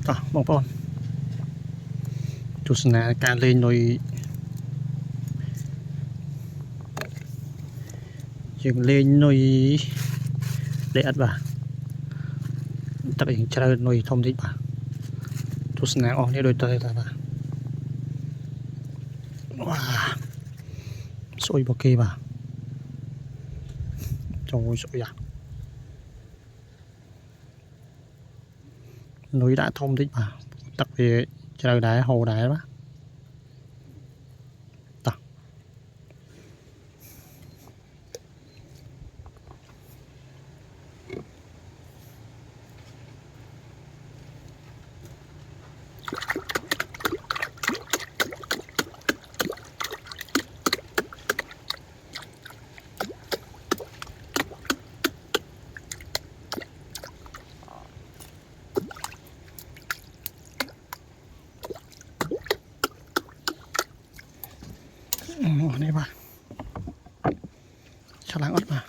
ต่อมองปอนจุดสนาการเล่นโดยยังเล่นโดยได้อัดบ่าแต่ก็ยังเจริญโดยทอมที่บ่าจุดสนาออกนี่โดยตัวบ่าว้าสวยบอกเกบ่าโอ้ยสวยอ่ะโดยđã thông thíchบ่าđặc biệt chờ đá hồ đá đó tậpนี่ป่ะฉลามอดมา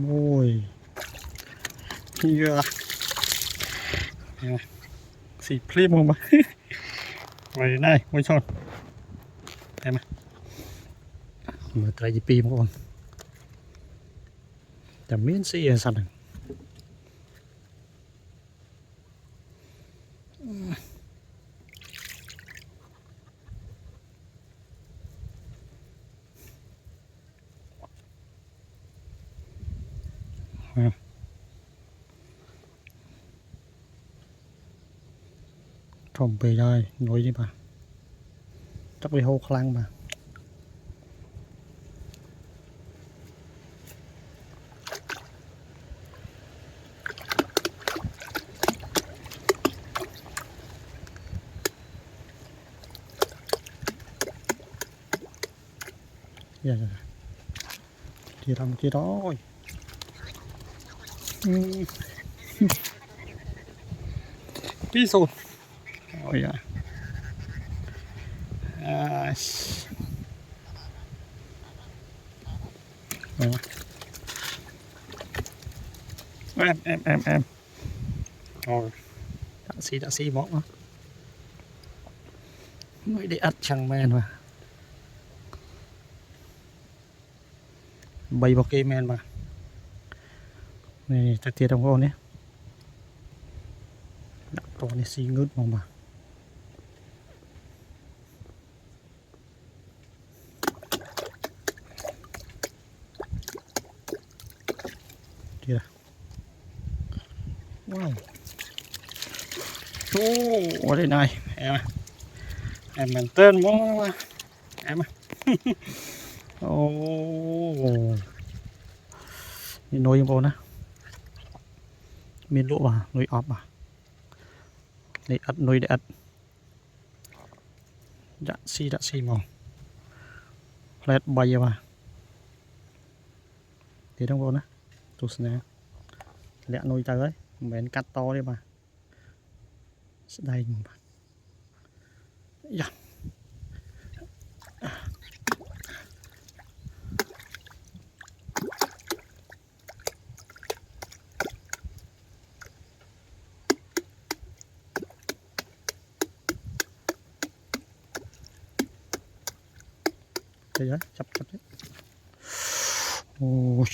mồi yeah. Xì phim không mà ngoài này ngồi tròn em à mở tay gì pin không tầm miếng xì ở sân này thòng về đây nối đi bà chắc bị hô khăn mà dạ thì làm kia đó rồi tí sồn ôi à em rồi đã xí bóng đó mới để ắt chẳng men mà bay vào cây men mà này thật tiệt đồng con nhé đặt to này xí ngớt mong mà kìa wow ở đây này em mình tên món emนี่น้อยยังโบนะมีลูกป่ะน้อยออฟป่ะนี่อัดน้อยได้อัดđã xi màu lẹt bayป่ะthì đông vô nè tụt nè lẹ nuôi tới mình cắt to đi mà đây mà dạ đấy chập đấy ôi